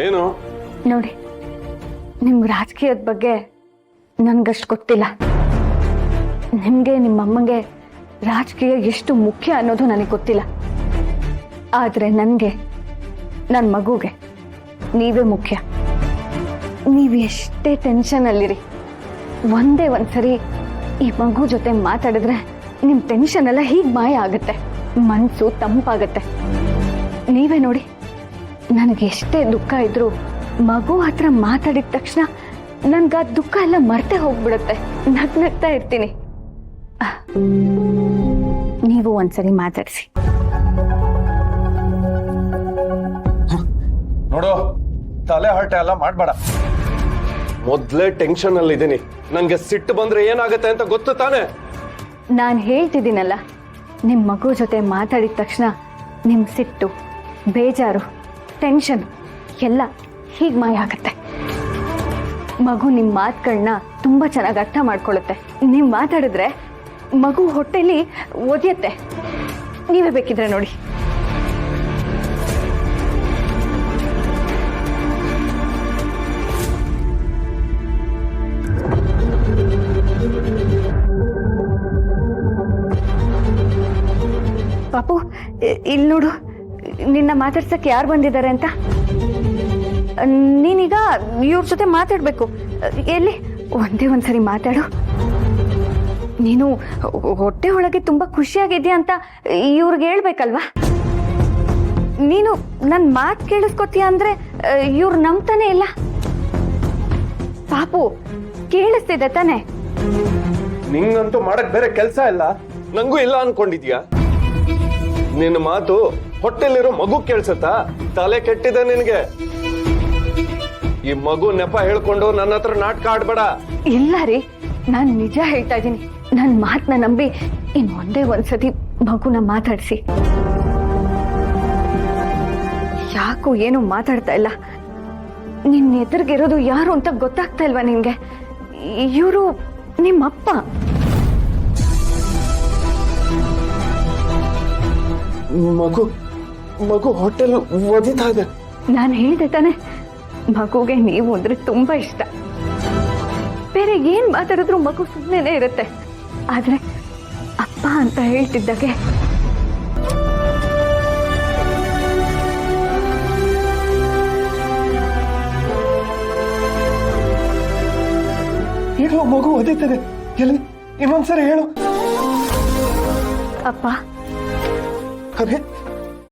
ಏನು? ನೋಡಿ, ನಿಮ್ಗೆ ರಾಜಕೀಯದ ಬಗ್ಗೆ ನನ್ಗಷ್ಟು ಗೊತ್ತಿಲ್ಲ. ನಿಮ್ಗೆ ನಿಮ್ಮಮ್ಮಂಗೆ ರಾಜಕೀಯ ಎಷ್ಟು ಮುಖ್ಯ ಅನ್ನೋದು ನನಗೆ ಗೊತ್ತಿಲ್ಲ. ಆದ್ರೆ ನನಗೆ, ನನ್ನ ಮಗುಗೆ ನೀವೇ ಮುಖ್ಯ. ನೀವು ಎಷ್ಟೇ ಟೆನ್ಷನ್ ಅಲ್ಲಿರಿ, ಒಂದೇ ಒಂದ್ಸರಿ ಈ ಮಗು ಜೊತೆ ಮಾತಾಡಿದ್ರೆ ನಿಮ್ ಟೆನ್ಷನ್ ಎಲ್ಲ ಹೀಗೆ ಮಾಯ ಆಗುತ್ತೆ, ಮನ್ಸು ತಂಪಾಗತ್ತೆ. ನೀವೇ ನೋಡಿ, ನನಗೆ ಎಷ್ಟೇ ದುಃಖ ಇದ್ರು ಮಗು ಹತ್ರ ಮಾತಾಡಿದ ತಕ್ಷಣ ನನ್ಗೆ ಆ ದುಃಖ ಎಲ್ಲ ಮರ್ತೆ ಹೋಗ್ಬಿಡುತ್ತೆ. ನಗ್ನಗ್ತಾ ಇರ್ತೀನಿ. ನೀವು ಒಂದ್ಸರಿ ಮಾತಾಡಿಸಿ. ನೋಡು, ತಲೆ ಹರಟೆ ಎಲ್ಲ ಮಾಡ್ಬೇಡ. ಮೊದ್ಲೇ ಟೆನ್ಷನ್ ಅಲ್ಲಿ ಇದೀನಿ. ನಂಗೆ ಸಿಟ್ಟು ಬಂದ್ರೆ ಏನಾಗತ್ತೆ ಅಂತ ಗೊತ್ತು ತಾನೆ. ನಾನು ಹೇಳ್ತಿದ್ದೀನಲ್ಲ, ನಿಮ್ ಮಗು ಜೊತೆ ಮಾತಾಡಿದ ತಕ್ಷಣ ನಿಮ್ ಸಿಟ್ಟು, ಬೇಜಾರು, ಟೆನ್ಷನ್ ಎಲ್ಲ ಹೀಗೆ ಮಾಯ ಆಗತ್ತೆ. ಮಗು ನಿಮ್ಮ ಮಾತುಗಳನ್ನ ತುಂಬಾ ಚೆನ್ನಾಗಿ ಅರ್ಥ ಮಾಡ್ಕೊಳ್ಳುತ್ತೆ. ನೀವು ಮಾತಾಡಿದ್ರೆ ಮಗು ಹೊಟ್ಟೆಲಿ ಒದಿಯತ್ತೆ. ನೀವೇ ಬೇಕಿದ್ರೆ ನೋಡಿ. ಪಾಪು, ಇಲ್ಲಿ ನೋಡು, ನಿನ್ನ ಮಾತಾಡ್ಸಕ್ಕೆ ಯಾರು ಬಂದಿದ್ದಾರೆ ಅಂತ. ನೀನೀಗ ಇವ್ರ ಜೊತೆ ಮಾತಾಡ್ಬೇಕು. ಎಲ್ಲಿ ಒಂದೇ ಒಂದ್ಸರಿ ಮಾತಾಡು. ನೀನು ಹೊಟ್ಟೆ ಒಳಗೆ ತುಂಬಾ ಖುಷಿಯಾಗಿದ್ಯಾ ಅಂತ ಇವ್ರಿಗೆ ಹೇಳ್ಬೇಕಲ್ವಾ. ನೀನು ನನ್ನ ಮಾತು ಕೇಳಿಸ್ಕೊತೀಯ ಅಂದ್ರೆ ಇವ್ರು ನಂಬ್ತಾನೆ ಇಲ್ಲ. ಪಾಪು, ಕೇಳಿಸ್ತಿದೆ ತಾನೆ? ನಿಂಗಂತೂ ಮಾಡಕ್ ಬೇರೆ ಕೆಲ್ಸ ಇಲ್ಲ, ನಂಗೂ ಇಲ್ಲ ಅನ್ಕೊಂಡಿದ್ಯಾ? ನಿನ್ನ ಮಾತು ಹೊಟ್ಟೆಲಿರೋ ಮಗು ಕೇಳ್ಸತ್ತಾ? ತಲೆ ಕೆಟ್ಟಿದೆ ನಿನ್ಗೆ. ಈ ಮಗು ನೆಪ ಹೇಳ್ಕೊಂಡು ನನ್ನ ಹತ್ರ ನಾಟಕ ಆಡ್ಬೇಡ. ಇಲ್ಲ ರೀ, ನಾನ್ ನಿಜ ಹೇಳ್ತಾ ಇದ್ದೀನಿ. ನನ್ ಮಾತನ್ನ ನಂಬಿ ಇನ್ ಒಂದೇ ಒಂದ್ಸತಿ ಮಗುನ ಮಾತಾಡ್ಸಿ. ಯಾಕೋ ಏನು ಮಾತಾಡ್ತಾ ಇಲ್ಲ. ನಿನ್ ಎದುರಿಗಿರೋದು ಯಾರು ಅಂತ ಗೊತ್ತಾಗ್ತಾ ಇಲ್ವಾ ನಿನ್ಗೆ? ಇವರು ನಿಮ್ಮಪ್ಪ. ಮಗು ಹೊಟ್ಟೆಲ್ ಒದಿತಾ ಇದೆ. ನಾನು ಹೇಳ್ದೆ ತಾನೆ, ಮಗುಗೆ ನೀವು ಅಂದ್ರೆ ತುಂಬಾ ಇಷ್ಟ. ಬೇರೆ ಏನ್ ಮಾತಾಡಿದ್ರು ಮಗು ಸುಮ್ಮನೆ ಇರುತ್ತೆ. ಆದ್ರೆ ಅಪ್ಪ ಅಂತ ಹೇಳ್ತಿದ್ದಾಗೆ ಹೇಳೋ, ಮಗು ಒದಿತದೆ. ಎಲ್ಲಿ? ಇನ್ನೊಂದ್ಸರಿ ಹೇಳು. ಅಪ್ಪ. ಅದೇ